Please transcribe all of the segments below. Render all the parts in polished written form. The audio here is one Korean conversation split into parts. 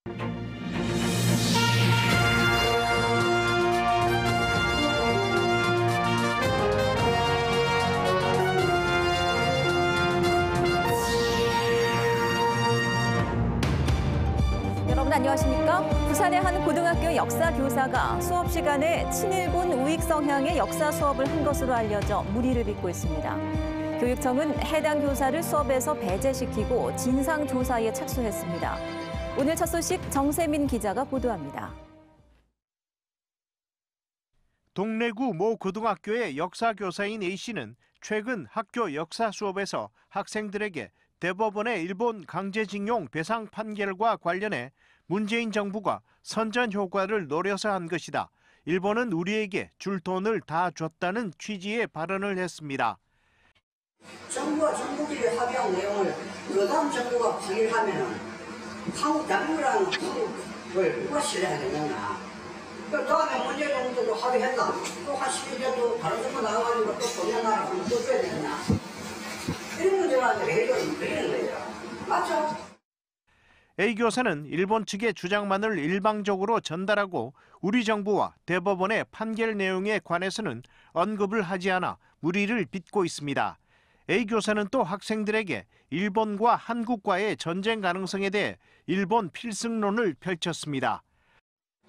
여러분 안녕하십니까? 부산의 한 고등학교 역사 교사가 수업 시간에 친일군 우익 성향의 역사 수업을 한 것으로 알려져 물의를 빚고 있습니다. 교육청은 해당 교사를 수업에서 배제시키고 진상조사에 착수했습니다. 오늘 첫 소식 정세민 기자가 보도합니다. 동래구 모 고등학교의 역사 교사인 A씨는 최근 학교 역사 수업에서 학생들에게 대법원의 일본 강제징용 배상 판결과 관련해 문재인 정부가 선전 효과를 노려서 한 것이다. 일본은 우리에게 줄 돈을 다 줬다는 취지의 발언을 했습니다. 정부와 정부끼리 합의한 내용을 그 다음 정부가 부인하면 한국 대한민국이라는 한국을 누가 신뢰하겠느냐. 그 다음에 문재인 정부도 합의했다. 또 한 10일 뒤에도 다른 정부 나와가지고 또 돈이 나라고 또 줘야 되느냐. 이런 문제가 해결이 되는 거예요. 맞죠? A 교사는 일본 측의 주장만을 일방적으로 전달하고 우리 정부와 대법원의 판결 내용에 관해서는 언급을 하지 않아 물의를 빚고 있습니다. A 교사는 또 학생들에게 일본과 한국과의 전쟁 가능성에 대해 일본 필승론을 펼쳤습니다.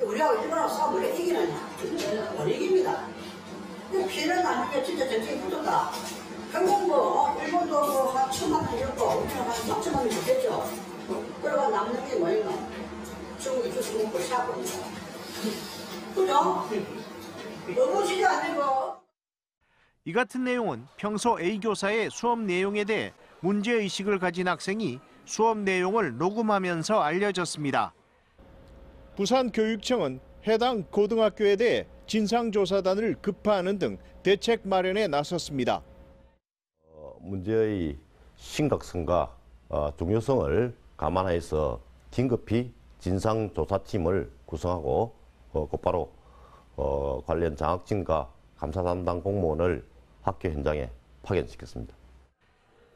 우리가 일본하고 싸우면 왜 이기느냐? 못 이깁니다. 피해는 나중에 진짜 전쟁이 붙었다. 결국 일본도 한 1,000만 명 잃고 우리는 한 3,000만 명 죽겠죠. 그러고 남는 게 뭐예요? 중국이 주식 먹고 시작합니다. 그죠? 너무 시대 안 되고. 이 같은 내용은 평소 A 교사의 수업 내용에 대해 문제의식을 가진 학생이 수업 내용을 녹음하면서 알려졌습니다. 부산교육청은 해당 고등학교에 대해 진상조사단을 급파하는 등 대책 마련에 나섰습니다. 문제의 심각성과 중요성을 감안해서 긴급히 진상조사팀을 구성하고 곧바로 관련 장학진과 감사 담당 공무원을 학교 현장에 파견시켰습니다.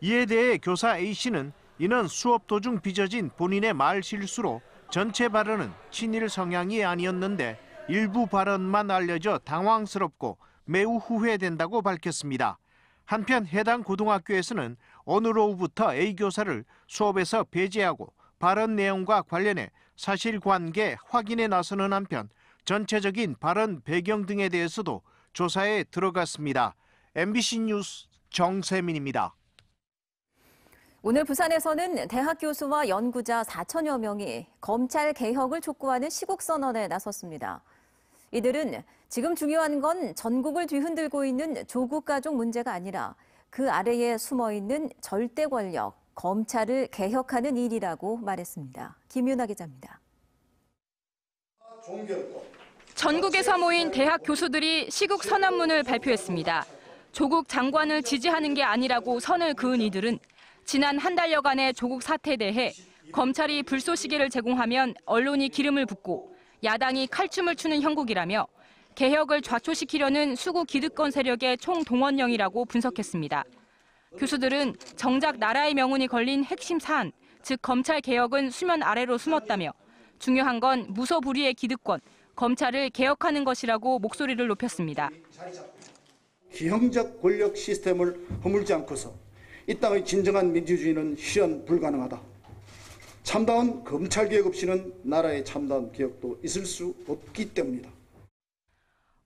이에 대해 교사 A씨는 이는 수업 도중 빚어진 본인의 말 실수로 전체 발언은 친일 성향이 아니었는데 일부 발언만 알려져 당황스럽고 매우 후회된다고 밝혔습니다. 한편 해당 고등학교에서는 오늘 오후부터 A 교사를 수업에서 배제하고 발언 내용과 관련해 사실관계 확인에 나서는 한편 전체적인 발언 배경 등에 대해서도 조사에 들어갔습니다. MBC 뉴스 정세민입니다. 오늘 부산에서는 대학 교수와 연구자 4천여 명이 검찰 개혁을 촉구하는 시국선언에 나섰습니다. 이들은 지금 중요한 건 전국을 뒤흔들고 있는 조국 가족 문제가 아니라 그 아래에 숨어있는 절대 권력, 검찰을 개혁하는 일이라고 말했습니다. 김윤아 기자입니다. 전국에서 모인 대학 교수들이 시국 선언문을 발표했습니다. 조국 장관을 지지하는 게 아니라고 선을 그은 이들은 지난 한 달여간의 조국 사태에 대해 검찰이 불쏘시개를 제공하면 언론이 기름을 붓고 야당이 칼춤을 추는 형국이라며 개혁을 좌초시키려는 수구 기득권 세력의 총동원령이라고 분석했습니다. 교수들은 정작 나라의 명운이 걸린 핵심 사안, 즉 검찰 개혁은 수면 아래로 숨었다며 중요한 건 무소불위의 기득권, 검찰을 개혁하는 것이라고 목소리를 높였습니다. 기형적 권력 시스템을 허물지 않고서 이 땅의 진정한 민주주의는 실현 불가능하다. 참다운 검찰개혁 없이는 나라의 참다운 개혁도 있을 수 없기 때문이다.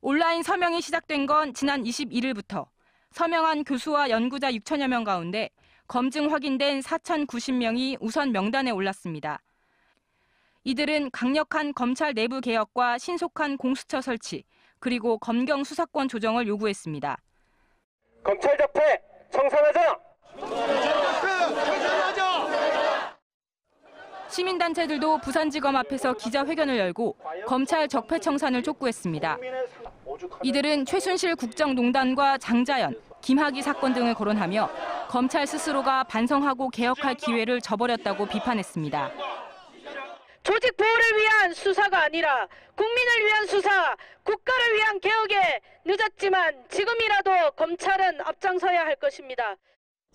온라인 서명이 시작된 건 지난 21일부터 서명한 교수와 연구자 6천여 명 가운데 검증 확인된 4,090명이 우선 명단에 올랐습니다. 이들은 강력한 검찰 내부 개혁과 신속한 공수처 설치, 그리고 검경 수사권 조정을 요구했습니다. 검찰 적폐 청산하자! 시민단체들도 부산지검 앞에서 기자회견을 열고 검찰 적폐 청산을 촉구했습니다. 이들은 최순실 국정농단과 장자연, 김학의 사건 등을 거론하며 검찰 스스로가 반성하고 개혁할 기회를 저버렸다고 비판했습니다. 조직 보호를 위한 수사가 아니라 국민을 위한 수사, 국가를 위한 개혁에 늦었지만 지금이라도 검찰은 앞장서야 할 것입니다.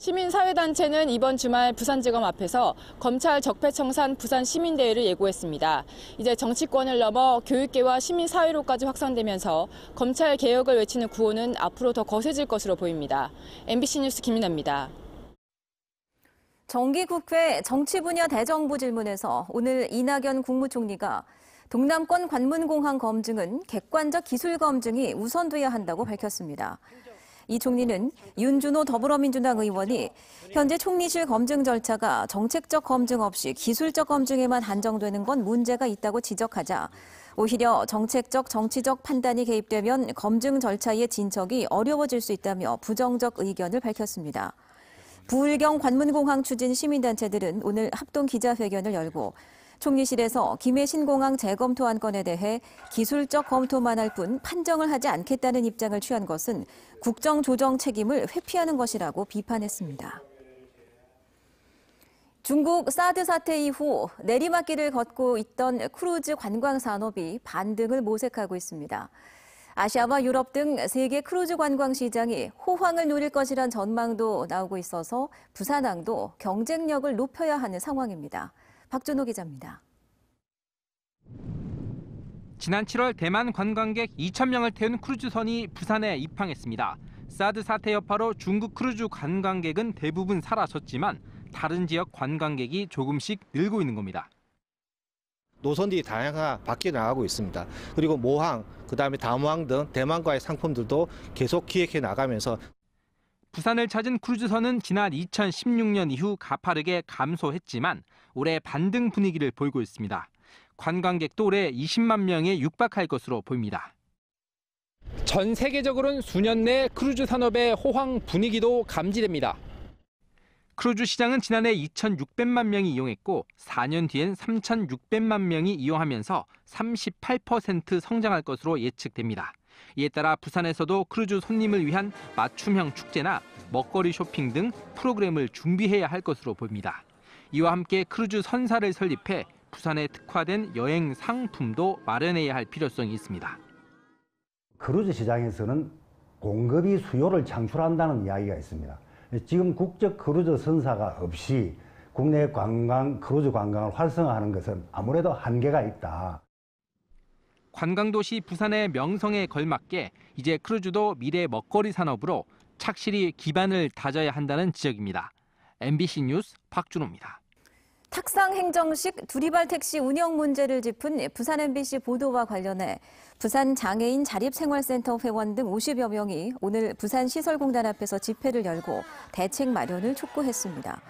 시민사회단체는 이번 주말 부산지검 앞에서 검찰 적폐청산 부산시민대회를 예고했습니다. 이제 정치권을 넘어 교육계와 시민사회로까지 확산되면서 검찰 개혁을 외치는 구호는 앞으로 더 거세질 것으로 보입니다. MBC 뉴스 김민아입니다. 정기국회 정치분야 대정부 질문에서 오늘 이낙연 국무총리가 동남권 관문공항 검증은 객관적 기술 검증이 우선돼야 한다고 밝혔습니다. 이 총리는 윤준호 더불어민주당 의원이 현재 총리실 검증 절차가 정책적 검증 없이 기술적 검증에만 한정되는 건 문제가 있다고 지적하자 오히려 정책적, 정치적 판단이 개입되면 검증 절차의 진척이 어려워질 수 있다며 부정적 의견을 밝혔습니다. 부울경 관문공항 추진 시민단체들은 오늘 합동 기자회견을 열고 총리실에서 김해 신공항 재검토 안건에 대해 기술적 검토만 할 뿐 판정을 하지 않겠다는 입장을 취한 것은 국정조정 책임을 회피하는 것이라고 비판했습니다. 중국 사드 사태 이후 내리막길을 걷고 있던 크루즈 관광 산업이 반등을 모색하고 있습니다. 아시아와 유럽 등 세계 크루즈 관광 시장이 호황을 누릴 것이란 전망도 나오고 있어서 부산항도 경쟁력을 높여야 하는 상황입니다. 박준호 기자입니다. 지난 7월 대만 관광객 2,000명을 태운 크루즈선이 부산에 입항했습니다. 사드 사태 여파로 중국 크루즈 관광객은 대부분 사라졌지만 다른 지역 관광객이 조금씩 늘고 있는 겁니다. 노선들이 다양하게 바뀌어 나가고 있습니다. 그리고 모항, 그다음에 다모항 등 대만과의 상품들도 계속 기획해 나가면서 부산을 찾은 크루즈선은 지난 2016년 이후 가파르게 감소했지만 올해 반등 분위기를 보이고 있습니다. 관광객도 올해 20만 명에 육박할 것으로 보입니다. 전 세계적으로는 수년 내 크루즈 산업의 호황 분위기도 감지됩니다. 크루즈 시장은 지난해 2,600만 명이 이용했고 4년 뒤엔 3,600만 명이 이용하면서 38% 성장할 것으로 예측됩니다. 이에 따라 부산에서도 크루즈 손님을 위한 맞춤형 축제나 먹거리 쇼핑 등 프로그램을 준비해야 할 것으로 보입니다. 이와 함께 크루즈 선사를 설립해 부산에 특화된 여행 상품도 마련해야 할 필요성이 있습니다. 크루즈 시장에서는 공급이 수요를 창출한다는 이야기가 있습니다. 지금 국적 크루즈 선사가 없이 국내 크루즈 관광을 활성화하는 것은 아무래도 한계가 있다. 관광도시 부산의 명성에 걸맞게 이제 크루즈도 미래 먹거리 산업으로 착실히 기반을 다져야 한다는 지적입니다. MBC 뉴스 박준호입니다. 탁상 행정식 두리발 택시 운영 문제를 짚은 부산 MBC 보도와 관련해 부산 장애인 자립생활센터 회원 등 50여 명이 오늘 부산시설공단 앞에서 집회를 열고 대책 마련을 촉구했습니다.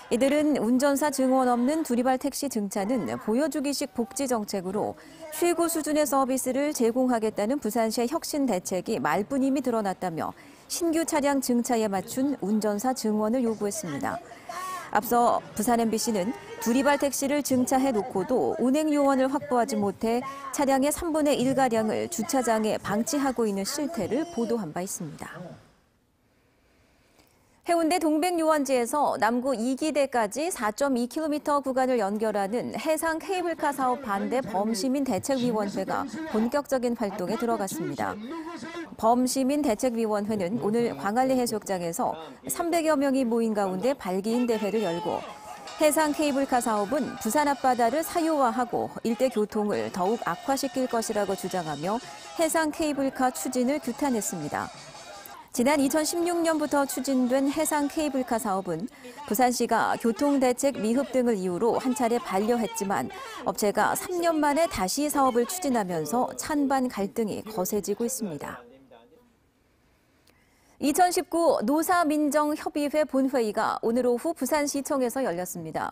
이들은 운전사 증언 없는 두리발 택시 증차는 보여주기식 복지 정책으로 최고 수준의 서비스를 제공하겠다는 부산시의 혁신 대책이 말뿐임이 드러났다며 신규 차량 증차에 맞춘 운전사 증언을 요구했습니다. 앞서 부산 MBC는 두리발 택시를 증차해놓고도 운행 요원을 확보하지 못해 차량의 3분의 1가량을 주차장에 방치하고 있는 실태를 보도한 바 있습니다. 해운대 동백유원지에서 남구 2기대까지 4.2km 구간을 연결하는 해상 케이블카 사업 반대 범시민대책위원회가 본격적인 활동에 들어갔습니다. 범시민대책위원회는 오늘 광안리 해수욕장에서 300여 명이 모인 가운데 발기인 대회를 열고 해상 케이블카 사업은 부산 앞바다를 사유화하고 일대 교통을 더욱 악화시킬 것이라고 주장하며 해상 케이블카 추진을 규탄했습니다. 지난 2016년부터 추진된 해상 케이블카 사업은 부산시가 교통대책 미흡 등을 이유로 한 차례 반려했지만 업체가 3년 만에 다시 사업을 추진하면서 찬반 갈등이 거세지고 있습니다. 2019 노사민정협의회 본회의가 오늘 오후 부산시청에서 열렸습니다.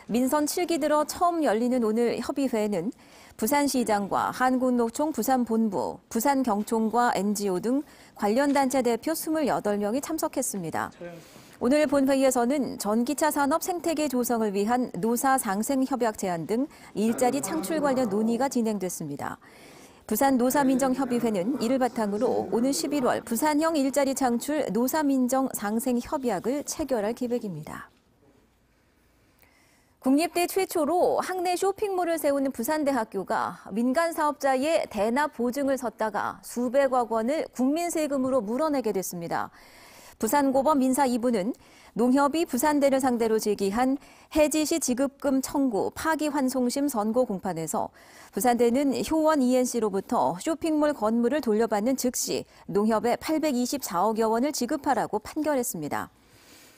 민선 7기 들어 처음 열리는 오늘 협의회에는 부산시장과 한국노총 부산본부, 부산경총과 NGO 등 관련 단체 대표 28명이 참석했습니다. 오늘 본회의에서는 전기차 산업 생태계 조성을 위한 노사 상생 협약 제안 등 일자리 창출 관련 논의가 진행됐습니다. 부산 노사민정협의회는 이를 바탕으로 오는 11월 부산형 일자리 창출 노사민정 상생 협약을 체결할 계획입니다. 국립대 최초로 학내 쇼핑몰을 세우는 부산대학교가 민간 사업자의 대납 보증을 섰다가 수백억 원을 국민 세금으로 물어내게 됐습니다. 부산고법 민사 2부는 농협이 부산대를 상대로 제기한 해지시 지급금 청구 파기환송심 선고 공판에서 부산대는 효원 ENC로부터 쇼핑몰 건물을 돌려받는 즉시 농협에 824억여 원을 지급하라고 판결했습니다.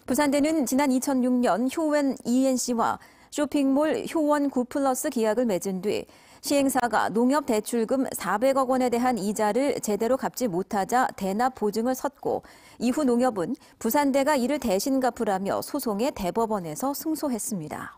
부산대는 지난 2006년 효원 ENC와 쇼핑몰 효원 9플러스 계약을 맺은 뒤 시행사가 농협 대출금 400억 원에 대한 이자를 제대로 갚지 못하자 대납 보증을 섰고 이후 농협은 부산대가 이를 대신 갚으라며 소송에 대법원에서 승소했습니다.